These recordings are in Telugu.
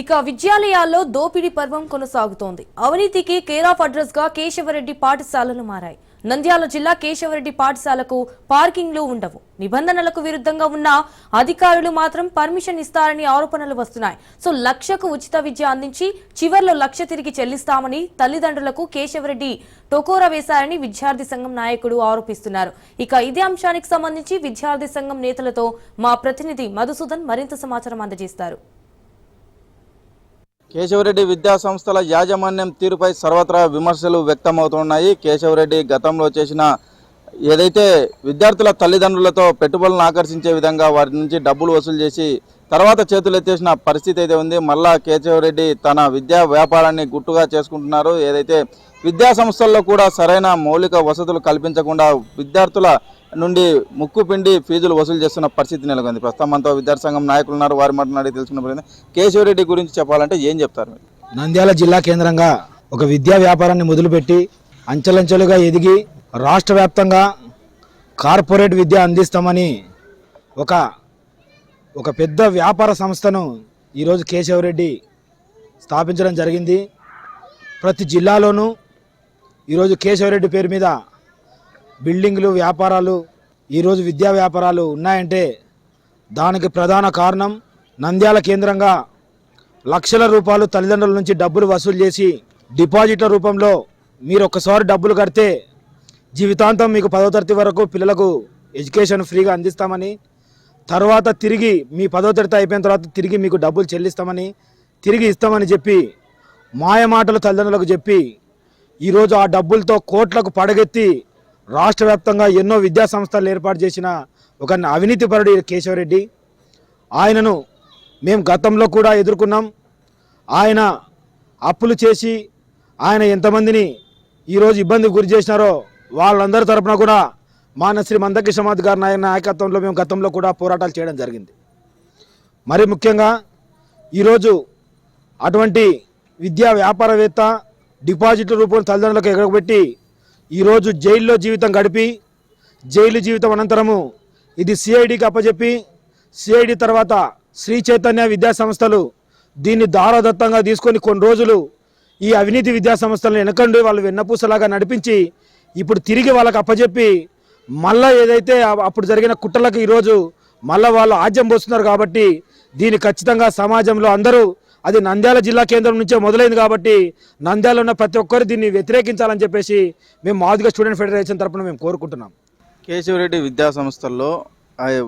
ఇక విద్యాలయాల్లో దోపిడీ పర్వం కొనసాగుతోంది. అవినీతికి కేర్ ఆఫ్ అడ్రస్ గా కేశవరెడ్డి పాఠశాలలు మారాయి. నంద్యాల జిల్లా కేశవరెడ్డి పాఠశాలకు పార్కింగ్లు ఉండవు. నిబంధనలకు విరుద్ధంగా ఉన్న అధికారులు మాత్రం పర్మిషన్ ఇస్తారని ఆరోపణలు వస్తున్నాయి. సో లక్షకు ఉచిత విద్య అందించి చివర్లో లక్ష తిరిగి చెల్లిస్తామని తల్లిదండ్రులకు కేశవరెడ్డి టొకోరా వేశారని విద్యార్థి సంఘం నాయకుడు ఆరోపిస్తున్నారు. ఇక ఇదే అంశానికి సంబంధించి విద్యార్థి సంఘం నేతలతో మా ప్రతినిధి మధుసూదన్ మరింత సమాచారం అందజేస్తారు. కేశవరెడ్డి విద్యా సంస్థల యాజమాన్యం తీరుపై సర్వత్రా విమర్శలు వ్యక్తమవుతున్నాయి. కేశవరెడ్డి గతంలో చేసిన ఏదైతే విద్యార్థుల తల్లిదండ్రులతో పెట్టుబడులను ఆకర్షించే విధంగా వారి నుంచి డబ్బులు వసూలు చేసి తర్వాత చేతులు ఎత్తేసిన పరిస్థితి అయితే ఉంది. మళ్ళా కేశవరెడ్డి తన విద్యా వ్యాపారాన్ని గుట్టుగా చేసుకుంటున్నారు. ఏదైతే విద్యా సంస్థల్లో కూడా సరైన మౌలిక వసతులు కల్పించకుండా విద్యార్థుల నుండి ముక్కు పిండి ఫీజులు వసూలు చేస్తున్న పరిస్థితి నెలకొంది. ప్రస్తుతం మనతో విద్యార్థి సంఘం నాయకులు ఉన్నారు. వారి మాట్లాడి తెలుసుకున్న కేశవరెడ్డి గురించి చెప్పాలంటే ఏం చెప్తారు? నంద్యాల జిల్లా కేంద్రంగా ఒక విద్యా వ్యాపారాన్ని మొదలుపెట్టి అంచెలంచెలుగా ఎదిగి రాష్ట్ర వ్యాప్తంగా కార్పొరేట్ విద్య అందిస్తామని ఒక పెద్ద వ్యాపార సంస్థను ఈరోజు కేశవరెడ్డి స్థాపించడం జరిగింది. ప్రతి జిల్లాలోనూ ఈరోజు కేశవరెడ్డి పేరు మీద బిల్డింగ్లు, వ్యాపారాలు, ఈరోజు విద్యా వ్యాపారాలు ఉన్నాయంటే దానికి ప్రధాన కారణం నంద్యాల కేంద్రంగా లక్షల రూపాయలు తల్లిదండ్రుల నుంచి డబ్బులు వసూలు చేసి డిపాజిట్ల రూపంలో మీరు ఒక్కసారి డబ్బులు కడితే జీవితాంతం మీకు 10వ తరగతి వరకు పిల్లలకు ఎడ్యుకేషన్ ఫ్రీగా అందిస్తామని, తర్వాత తిరిగి మీ 10వ తరగతి అయిపోయిన తర్వాత తిరిగి మీకు డబ్బులు చెల్లిస్తామని, తిరిగి ఇస్తామని చెప్పి మాయమాటలు తల్లిదండ్రులకు చెప్పి ఈరోజు ఆ డబ్బులతో కోట్లకు పడగెత్తి రాష్ట్ర వ్యాప్తంగా ఎన్నో విద్యా సంస్థలు ఏర్పాటు చేసిన ఒక అవినీతిపరుడు కేశవరెడ్డి. ఆయనను మేము గతంలో కూడా ఎదుర్కొన్నాం. ఆయన అప్పులు చేసి ఆయన ఎంతమందిని ఈరోజు ఇబ్బందికి గురి చేసినారో వాళ్ళందరి తరపున కూడా శ్రీ మందకృష్ణమాధ్ గారి నాయకత్వంలో మేము గతంలో కూడా పోరాటాలు చేయడం జరిగింది. మరి ముఖ్యంగా ఈరోజు అటువంటి విద్యా వ్యాపారవేత్త డిపాజిట్ల రూపంలో తల్లిదండ్రులకు ఎగరబెట్టి ఈరోజు జైల్లో జీవితం గడిపి జైలు జీవితం అనంతరము ఇది సిఐడికి అప్పచెప్పి సిఐడి తర్వాత శ్రీ చైతన్య విద్యా సంస్థలు దీన్ని దారాదత్తంగా తీసుకొని కొన్ని రోజులు ఈ అవినీతి విద్యా సంస్థలను వెనకండి వాళ్ళు వెన్నపూసలాగా నడిపించి ఇప్పుడు తిరిగి వాళ్ళకి అప్పచెప్పి మళ్ళీ ఏదైతే అప్పుడు జరిగిన కుట్రలకు ఈరోజు మళ్ళీ వాళ్ళు ఆజ్యం పోస్తున్నారు. కాబట్టి దీన్ని ఖచ్చితంగా సమాజంలో అందరూ, అది నంద్యాల జిల్లా కేంద్రం నుంచే మొదలైంది కాబట్టి నంద్యాలలో ఉన్న ప్రతి ఒక్కరు దీన్ని వ్యతిరేకించాలని చెప్పేసి మేము మాదిగ స్టూడెంట్ ఫెడరేషన్ తరఫున మేము కోరుకుంటున్నాం. కేశవరెడ్డి విద్యా సంస్థల్లో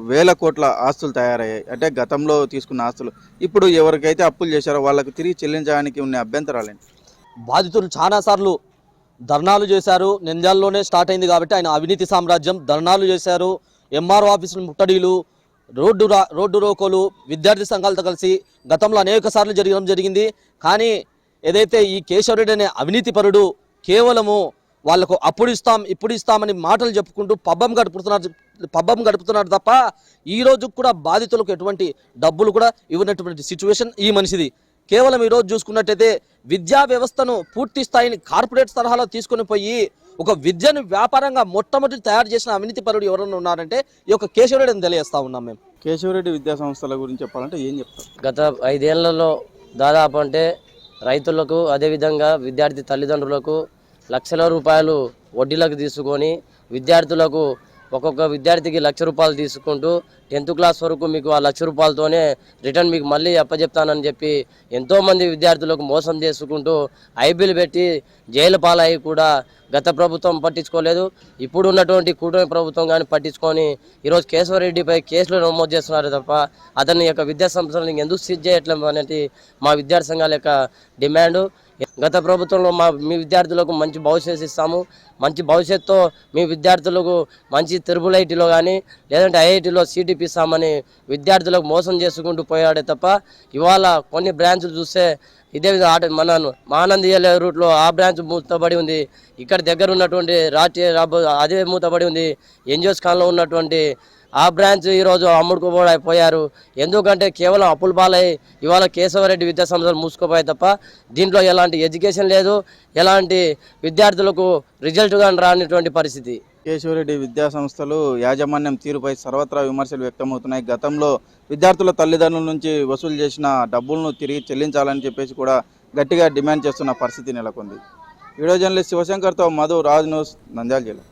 వేల కోట్ల ఆస్తులు తయారయ్యాయి. అంటే గతంలో తీసుకున్న ఆస్తులు ఇప్పుడు ఎవరికైతే అప్పులు చేశారో వాళ్ళకు తిరిగి చెల్లించడానికి ఉన్న అభ్యంతరాలేంటి? బాధితులు చాలాసార్లు ధర్నాలు చేశారు. నంద్యాలలోనే స్టార్ట్ అయింది కాబట్టి ఆయన అవినీతి సామ్రాజ్యం. ధర్నాలు చేశారు, ఎంఆర్ఓ ఆఫీసులు ముట్టడీలు, రోడ్డు రోకోలు విద్యార్థి సంఘాలతో కలిసి గతంలో అనేక సార్లు జరిగింది. కానీ ఏదైతే ఈ కేశవరెడ్డి అనే అవినీతిపరుడు కేవలము వాళ్లకు అప్పుడు ఇస్తాం ఇప్పుడు ఇస్తామని మాటలు చెప్పుకుంటూ పబ్బం గడుపుతున్నాడు తప్ప ఈ రోజు కూడా బాధితులకు ఎటువంటి డబ్బులు కూడా ఇవ్వనటువంటి సిచ్యువేషన్ ఈ మనిషిది. కేవలం ఈరోజు చూసుకున్నట్టయితే విద్యా వ్యవస్థను పూర్తి స్థాయిని కార్పొరేట్ తరహాలో తీసుకొని పోయి ఒక విద్యను వ్యాపారంగా మొట్టమొదటి తయారు చేసిన అవినీతి పరుడు ఎవరైనా ఉన్నారంటే ఈ యొక్క కేశవరెడ్డిని తెలియజేస్తా ఉన్నాం. మేము కేశవరెడ్డి విద్యా సంస్థల గురించి చెప్పాలంటే ఏం చెప్తాం? గత 5 ఏళ్లలో దాదాపు అంటే రైతులకు అదేవిధంగా విద్యార్థి తల్లిదండ్రులకు లక్షల రూపాయలు వడ్డీలకు తీసుకొని విద్యార్థులకు ఒక్కొక్క విద్యార్థికి ₹1,00,000 తీసుకుంటూ 10th క్లాస్ వరకు మీకు ఆ ₹1,00,000తోనే రిటర్న్ మీకు మళ్ళీ అప్పచెప్తానని చెప్పి ఎంతోమంది విద్యార్థులకు మోసం చేసుకుంటూ ఐబీలు పెట్టి జైలు పాలయ్యి కూడా గత ప్రభుత్వం పట్టించుకోలేదు. ఇప్పుడు ఉన్నటువంటి కూటమి ప్రభుత్వం కానీ పట్టించుకొని ఈరోజు కేశవరెడ్డిపై కేసులు నమోదు చేస్తున్నారు తప్ప అతని యొక్క విద్యా సంస్థలను ఎందుకు సీజ్ చేయట్లేదు అనేది మా విద్యార్థి సంఘాల యొక్క డిమాండు. గత ప్రభుత్వంలో మీ విద్యార్థులకు మంచి భవిష్యత్తు ఇస్తాము, మంచి భవిష్యత్తుతో మీ విద్యార్థులకు మంచి త్రిబుల్ ఐటీలో కానీ లేదంటే ఐఐటీలో సీట్ ఇప్పిస్తామని విద్యార్థులకు మోసం చేసుకుంటూ పోయాడే తప్ప ఇవాళ కొన్ని బ్రాంచ్లు చూస్తే ఇదే విధంగా మన ఆనందీయ రూట్లో ఆ బ్రాంచ్ మూతబడి ఉంది. ఇక్కడ దగ్గర ఉన్నటువంటి అదే మూతబడి ఉంది. ఎన్జిఓస్ కాన్లో ఉన్నటువంటి ఆ బ్రాంచ్ ఈరోజు అమ్ముడుకోబోయిపోయారు. ఎందుకంటే కేవలం అప్పుల పాలై ఇవాళ కేశవరెడ్డి విద్యా సంస్థలు మూసుకుపోయాయి తప్ప దీంట్లో ఎలాంటి ఎడ్యుకేషన్ లేదు, ఎలాంటి విద్యార్థులకు రిజల్ట్ కానీ రానిటువంటి పరిస్థితి. కేశవరెడ్డి విద్యా సంస్థలు యాజమాన్యం తీరుపై సర్వత్రా విమర్శలు వ్యక్తమవుతున్నాయి. గతంలో విద్యార్థుల తల్లిదండ్రుల నుంచి వసూలు చేసిన డబ్బులను తిరిగి చెల్లించాలని చెప్పేసి కూడా గట్టిగా డిమాండ్ చేస్తున్న పరిస్థితి నెలకొంది. వీడియో జర్నలిస్ట్ శివశంకర్తో మధు, రాజ్ న్యూస్, నంద్యాల జిల్లా.